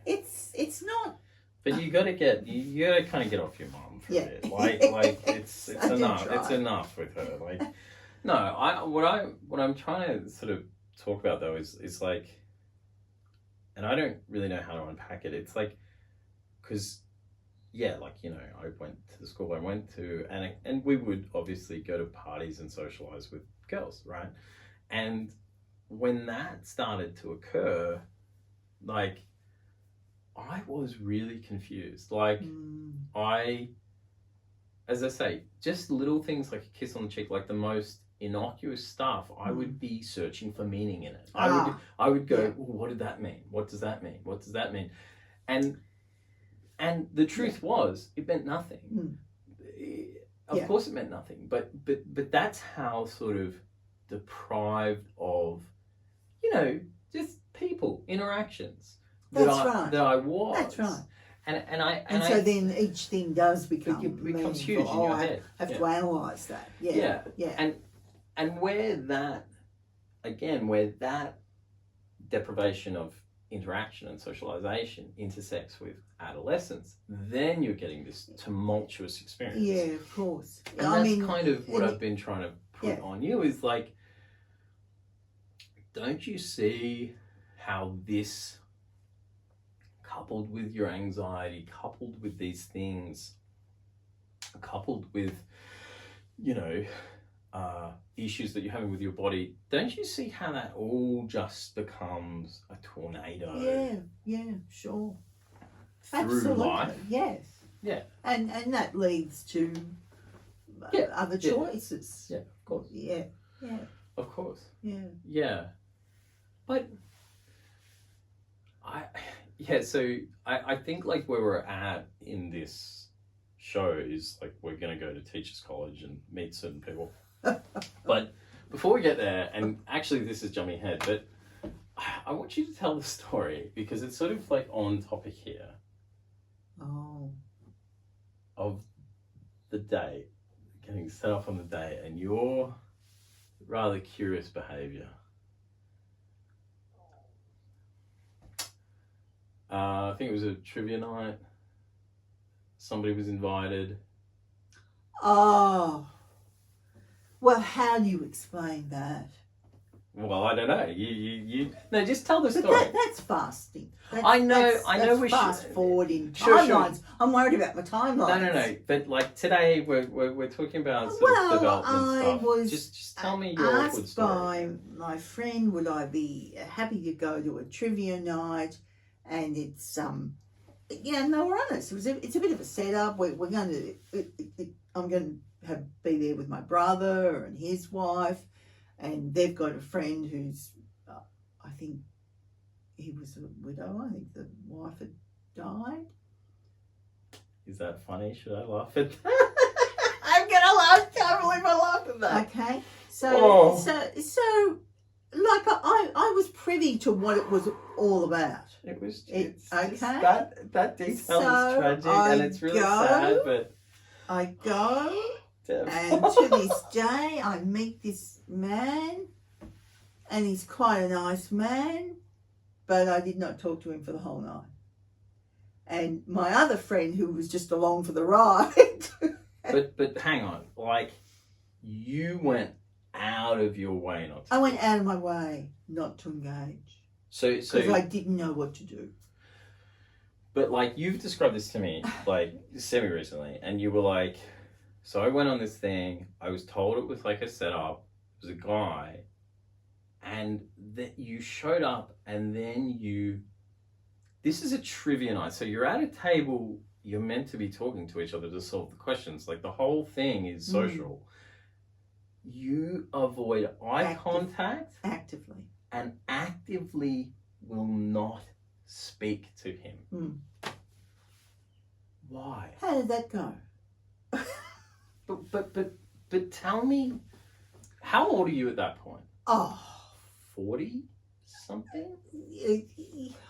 It's not. But you gotta kind of get off your mum for a bit. Like it's enough. It's enough with her. Like, no, what I'm trying to sort of talk about though is like, and I don't really know how to unpack it. It's like, because I went to the school I went to, and we would obviously go to parties and socialize with girls, right? And when that started to occur, like, I was really confused. Like, as I say, just little things like a kiss on the cheek, like the most innocuous stuff, I would be searching for meaning in it. I would go, what did that mean? What does that mean? What does that mean? And the truth was, it meant nothing. Of course it meant nothing. But that's how sort of deprived of, just people, interactions that I was. That's right. And so then each thing does becomes huge in your head. I have to analyse that. Yeah. And where that deprivation of interaction and socialization intersects with adolescence, then you're getting this tumultuous experience. Yeah, of course. And that's kind of what I've been trying to put on you is like, don't you see how this, coupled with your anxiety, coupled with these things, coupled with, issues that you're having with your body, don't you see how that all just becomes a tornado? Yeah, sure. Through Absolutely. life? Yes. Yeah. And that leads to other choices. Yeah, of course. Yeah. Of course. Yeah. But I think like where we're at in this show is like we're going to go to teachers college and meet certain people. But before we get there, and actually this is jumping ahead, but I want you to tell the story because it's sort of like on topic here. Of the day, getting set up on the day, and your rather curious behaviour. I think it was a trivia night. Somebody was invited. Oh. Well, how do you explain that? Well, I don't know. You no, just tell the story. That's fasting. I know we should fast forwarding timelines. Sure. I'm worried about my timelines. No. But like today, we're talking about sort of development stuff. Was just tell me your awkward story. By my friend, would I be happy to go to a trivia night? And it's and they were honest. It's a bit of a setup. I'm going to be there with my brother and his wife. And they've got a friend who's, I think he was a widow. I think the wife had died. Is that funny? Should I laugh at that? I'm going to laugh. Can't believe I laughed at that. Okay. So like I was privy to what it was all about. It was okay. That detail is tragic and it's really sad, but I go. And to this day, I meet this man, and he's quite a nice man, but I did not talk to him for the whole night. And my other friend, who was just along for the ride. but hang on, like you went out of your way not to. I went out of my way not to engage. So because I didn't know what to do. But like you've described this to me like semi-recently, and you were like. So I went on this thing, I was told it was like a setup, it was a guy, and that you showed up and then this is a trivia night, so you're at a table, you're meant to be talking to each other to solve the questions, like the whole thing is social. You avoid eye contact. Actively. And actively will not speak to him. Why? How did that go? But tell me, how old are you at that point? 40 something?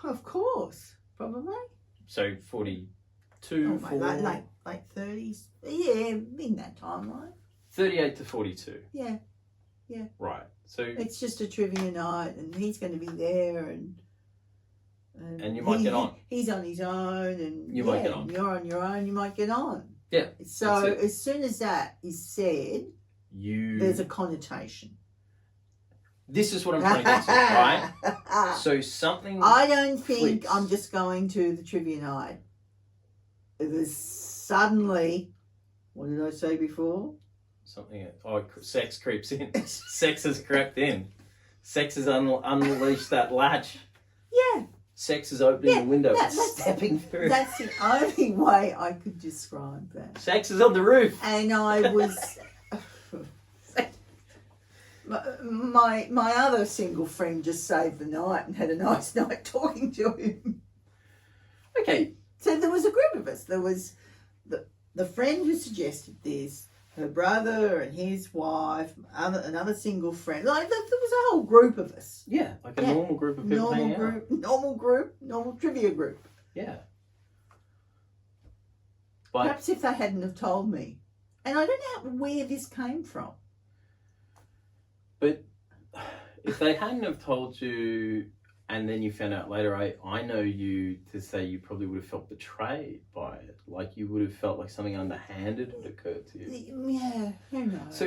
Of course, probably. So 42 to Oh, mate, late 30s. Yeah, in that timeline. 38 to 42. Yeah. Right. So it's just a trivia night, and he's going to be there, and you might get on. He's on his own, and you might get on. You're on your own. You might get on. Yeah. So as soon as that is said, there's a connotation. This is what I'm trying to get to, right? So something. I don't think flips. I'm just going to the trivia night. It was suddenly. What did I say before? Something. Sex creeps in. Sex has crept in. Sex has unleashed that latch. Yeah. Sex is opening the window, stepping through. That's the only way I could describe that. Sex is on the roof. And I was... my other single friend just saved the night and had a nice night talking to him. Okay. So there was a group of us. There was the friend who suggested this, her brother and his wife, another single friend. Like there was a whole group of us. Yeah, like a normal group of people. Normal trivia group. Yeah. Perhaps if they hadn't have told me. And I don't know where this came from. But if they hadn't have told you, and then you found out later, I know you to say you probably would have felt betrayed by it. Like you would have felt like something underhanded had occurred to you. Yeah, who knows?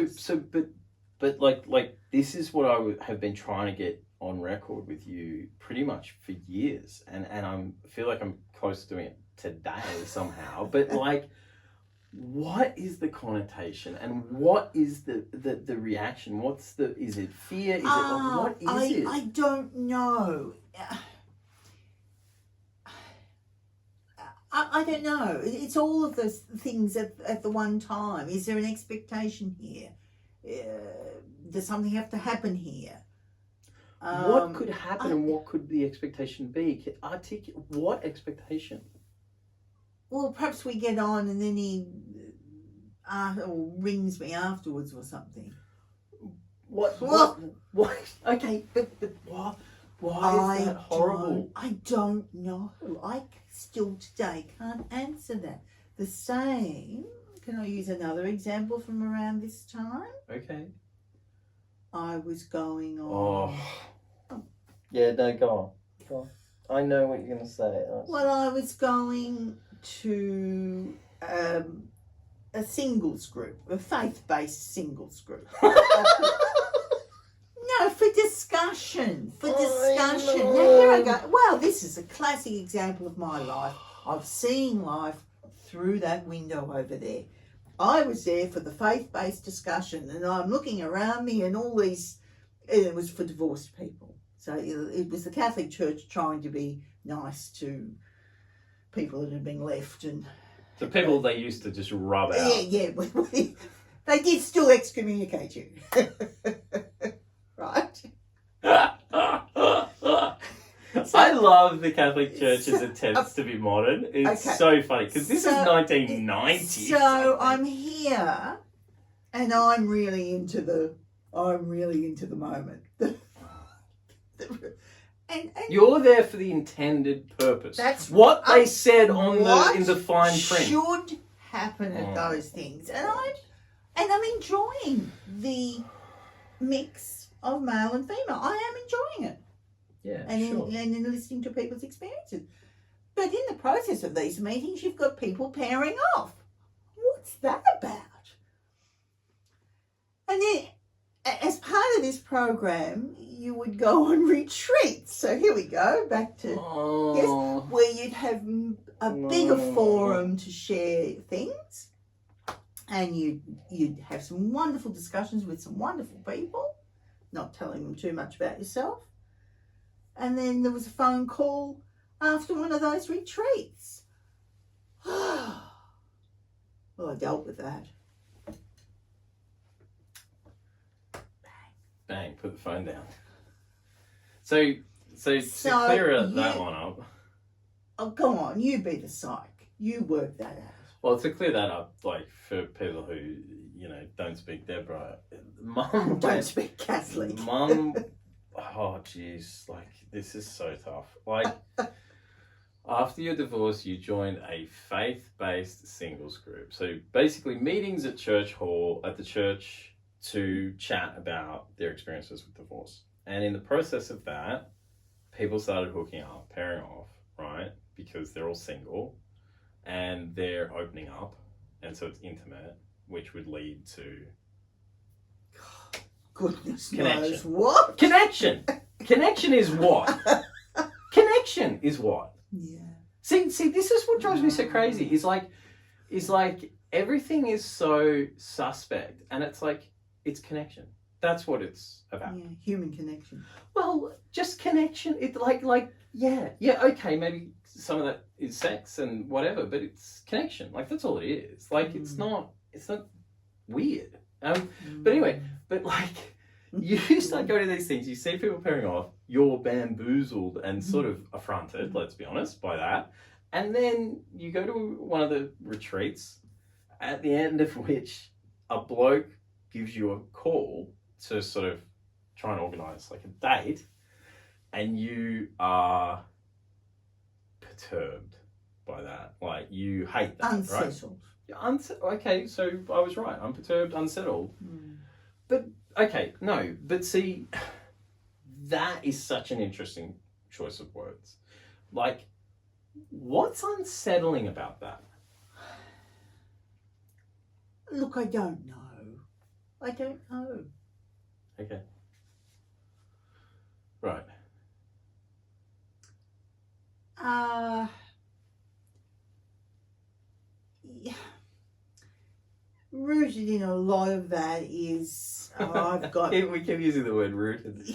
But like this is what I have been trying to get on record with you pretty much for years, and I feel like I'm close to doing it today somehow. But like, what is the connotation, and what is the reaction? Is it fear? Is it what is it? I don't know. I don't know. It's all of those things at the one time. Is there an expectation here? Does something have to happen here? What could happen and what could the expectation be? Articulate what expectation? Well, perhaps we get on and then he rings me afterwards or something. What? Okay, but why is that horrible? I don't know. I still today can't answer that. The same, can I use another example from around this time? Okay. I was going on... Yeah, no, go on. I know what you're going to say. Well, I was going to a singles group, a faith-based singles group. No, for discussion. Now, here I go. Well, this is a classic example of my life, of seeing life through that window over there. I was there for the faith-based discussion, and I'm looking around me and all these, it was for divorced people. So it was the Catholic Church trying to be nice to people that had been left. And the people they used to just rub out. Yeah. They did still excommunicate you. Right? I love the Catholic Church's attempts to be modern. It's so funny because this is 1990. So I'm here, and I'm really into the moment. And you're there for the intended purpose. That's what they said on in the fine print. Should happen at those things, and I'm enjoying the mix of male and female. I am enjoying it. Yeah, and in listening to people's experiences. But in the process of these meetings, you've got people pairing off. What's that about? And then, as part of this program, you would go on retreats. So here we go, back to where you'd have a bigger forum to share things, and you'd have some wonderful discussions with some wonderful people, not telling them too much about yourself. And then there was a phone call after one of those retreats. Well, I dealt with that. Bang, put the phone down. So to clear that one up. Oh, go on, you be the psych. You work that out. Well, to clear that up, like for people who, don't speak Deborah, Mum don't speak Catholic. Mum, oh jeez, like this is so tough. Like After your divorce, you joined a faith-based singles group. So basically meetings at the church to chat about their experiences with divorce. And in the process of that, people started hooking up, pairing off, right? Because they're all single and they're opening up. And so it's intimate, which would lead to Goodness connection. knows what? Connection. Connection is what? Connection is what? Yeah. See, this is what drives me so crazy. Is like everything is so suspect, and it's like it's connection. That's what it's about. Yeah, human connection. Well, just connection. It okay, maybe some of that is sex and whatever, but it's connection. Like that's all it is. Like it's not weird. But anyway, like you start going to these things, you see people pairing off, you're bamboozled and sort of affronted, let's be honest, by that. And then you go to one of the retreats, at the end of which a bloke gives you a call to sort of try and organise like a date, and you are perturbed by that. Like you hate that, Unsettled. Right? Okay, so I was right. I'm perturbed, unsettled. But, okay, no. But see, that is such an interesting choice of words. Like, what's unsettling about that? Look, I don't know. I don't know. Okay. Right. Yeah. Rooted in a lot of that is I've got. We keep using the word rooted.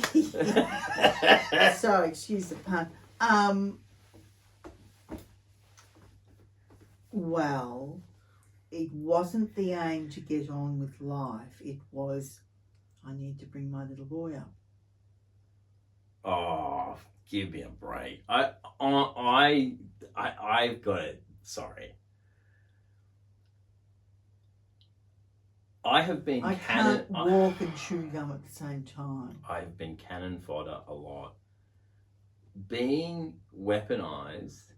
Sorry, excuse the pun. Well, it wasn't the aim to get on with life. It was, I need to bring my little boy up. Oh, give me a break. I've got it. Sorry. I can't walk and chew gum at the same time. I've been cannon fodder a lot. Being weaponized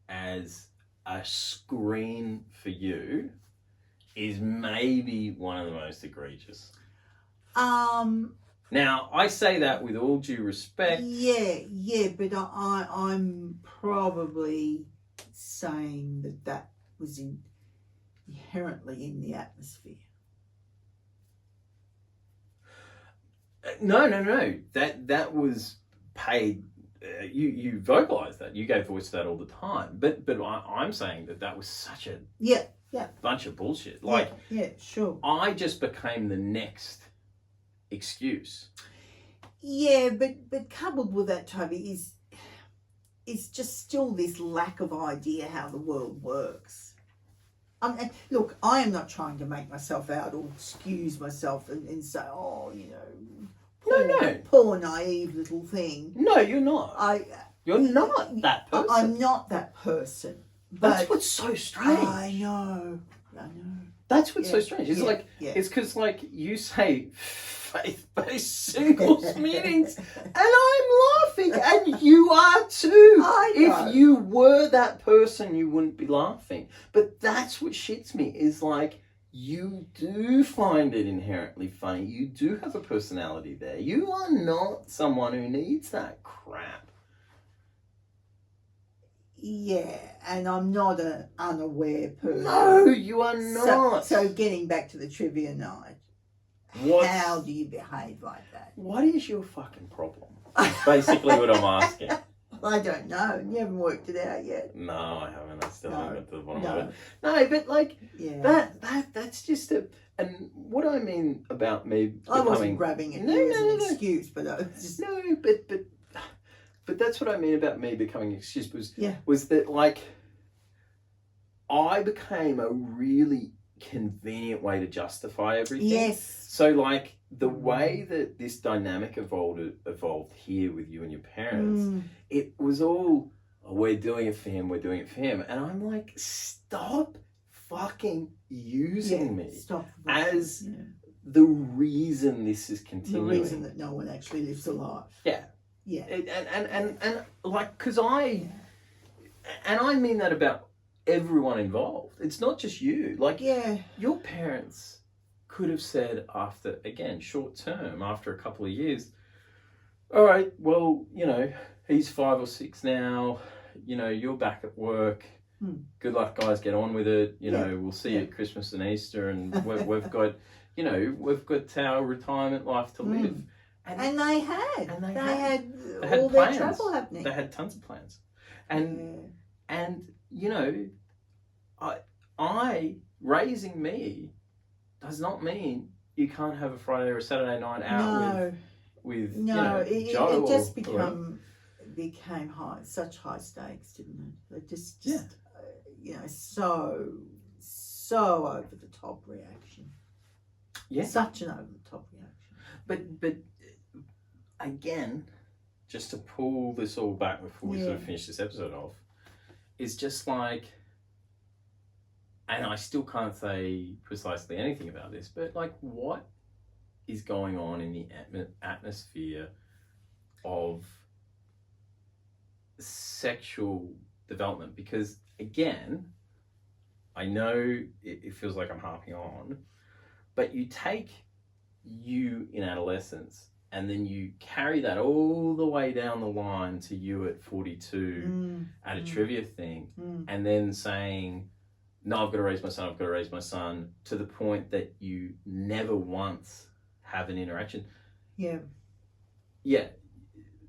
as a screen for you is maybe one of the most egregious. Now, I say that with all due respect. Yeah, but I'm probably saying that was inherently in the atmosphere. No. That was paid. You vocalized that. You gave voice to that all the time. But I'm saying that was such a bunch of bullshit. Like yeah, sure. I just became the next excuse. Yeah, but coupled with that, Toby, is just still this lack of idea how the world works. Look, I am not trying to make myself out or excuse myself and say, oh, you know, poor naive little thing. No, you're not. You're not that person. I'm not that person. That's what's so strange. I know. That's what's so strange. It's it's because like you say faith-based singles meetings, and I'm laughing, and you are too. I know. If you were that person, you wouldn't be laughing. But that's what shits me, is like you do find it inherently funny. You do have a personality there. You are not someone who needs that crap. Yeah, and I'm not an unaware person. No, you are not. So getting back to the trivia night, how do you behave like that? What is your fucking problem? That's basically what I'm asking. I don't know. You haven't worked it out yet. No, I haven't. I still haven't got to the bottom of it. No, but like that's just a. And what I mean about me becoming... I wasn't grabbing it as an excuse, but I was just... No, but that's what I mean about me becoming an excuse was that, like, I became a really convenient way to justify everything. Yes. So, like, the way that this dynamic evolved here with you and your parents, it was all, we're doing it for him, And I'm like, stop fucking using me as the reason this is continuing. The reason that no one actually lives a life. Yeah. Yeah. And like, because And I mean that about everyone involved. It's not just you. Like, your parents could have said after, again, short term, after a couple of years, all right, well, you know, he's 5 or 6 now, you know, you're back at work. Good luck, guys, get on with it. You know, we'll see you at Christmas and Easter, and we've got, you know, we've got our retirement life to live. And they had plans. all their travel happening. They had tons of plans. And you know, I raising me does not mean you can't have a Friday or a Saturday night out with you know, Joe. It just became such high stakes, didn't it? It just you know, so over the top reaction. Yeah, such an over the top reaction. But again, just to pull this all back before we sort of finish this episode off, is just like, and I still can't say precisely anything about this, but like, what is going on in the atmosphere of sexual development? Because again, I know it feels like I'm harping on, but you take you in adolescence and then you carry that all the way down the line to you at 42 at a trivia thing, and then saying, no, I've got to raise my son, to the point that you never once have an interaction.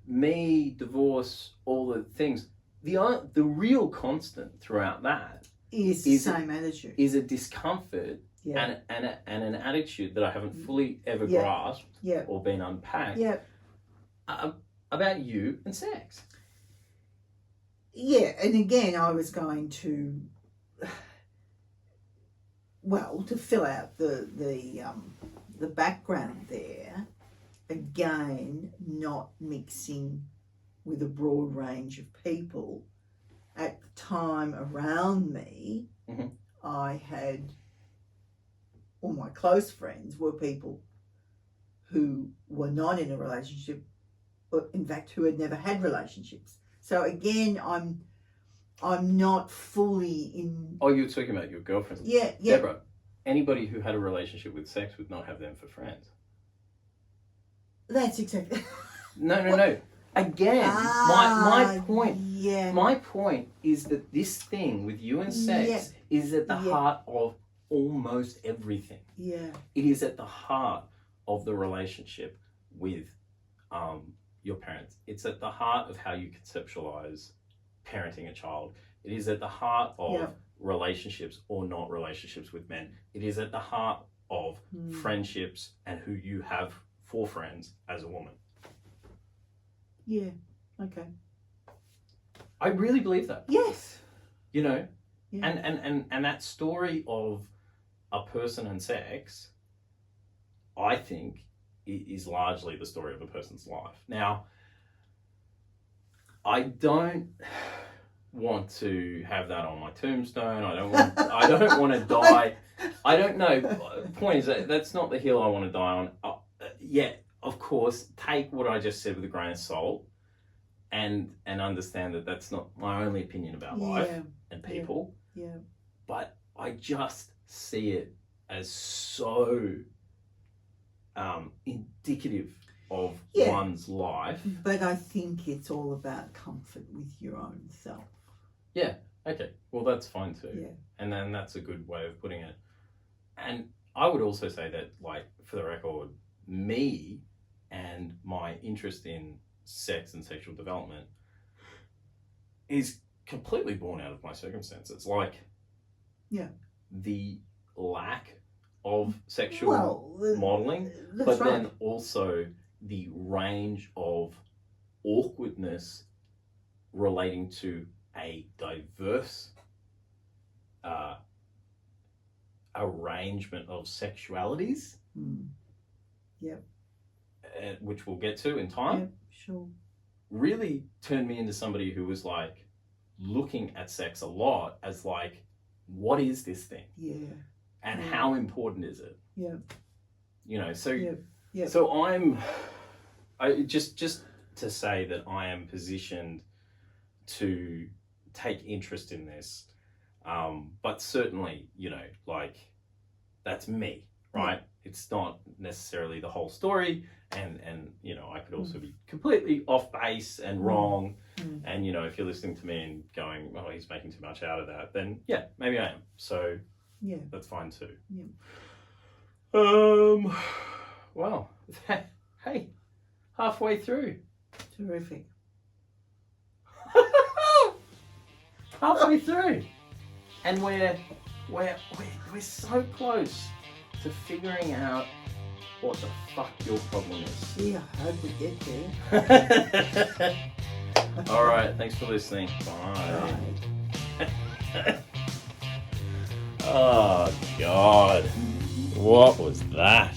Me, divorce, all the things. The real constant throughout that is the same attitude. Is a discomfort and an attitude that I haven't fully ever grasped or been unpacked about you and sex. Yeah, and again, I was going to, to fill out the background there, again, not mixing with a broad range of people. At the time around me, I had, all my close friends were people who were not in a relationship, or in fact, who had never had relationships. So again, I'm not fully in. Oh, you were talking about your girlfriends. Yeah. Deborah, anybody who had a relationship with sex would not have them for friends. That's exactly. No. Again, my point. Yeah. My point is that this thing with you and sex is at the heart of almost everything. Yeah. It is at the heart of the relationship with your parents. It's at the heart of how you conceptualize parenting a child. It is at the heart of relationships or not relationships with men. It is at the heart of friendships and who you have for friends as a woman. Yeah. Okay. I really believe that. Yes. You know, and that story of a person and sex, I think, is largely the story of a person's life. Now, I don't want to have that on my tombstone. I don't want to die. I don't know. The point is that's not the hill I want to die on. Of course, take what I just said with a grain of salt, and understand that that's not my only opinion about life and people. Yeah. But I just see it as so indicative of one's life. But I think it's all about comfort with your own self. Yeah. Okay. Well, that's fine too. Yeah. And then that's a good way of putting it. And I would also say that, like, for the record, me and my interest in sex and sexual development is completely born out of my circumstances. Like, the lack of sexual modeling, but then also the range of awkwardness relating to a diverse arrangement of sexualities. Which we'll get to in time. Yep, sure. Really turned me into somebody who was like looking at sex a lot as like, what is this thing? Yeah. And how important is it? Yeah. You know, so Yeah. So I just to say that I am positioned to take interest in this. But certainly, you know, like, that's me, right? It's not necessarily the whole story, and you know, I could also be completely off base and wrong. And you know, if you're listening to me and going, oh, he's making too much out of that, then yeah, maybe I am. So Yeah. that's fine too. Yeah. Well, hey, halfway through. Terrific. Halfway through, and we're so close to figuring out what the fuck your problem is. Yeah, I hope we get there. All right, thanks for listening. Bye. Oh God, what was that?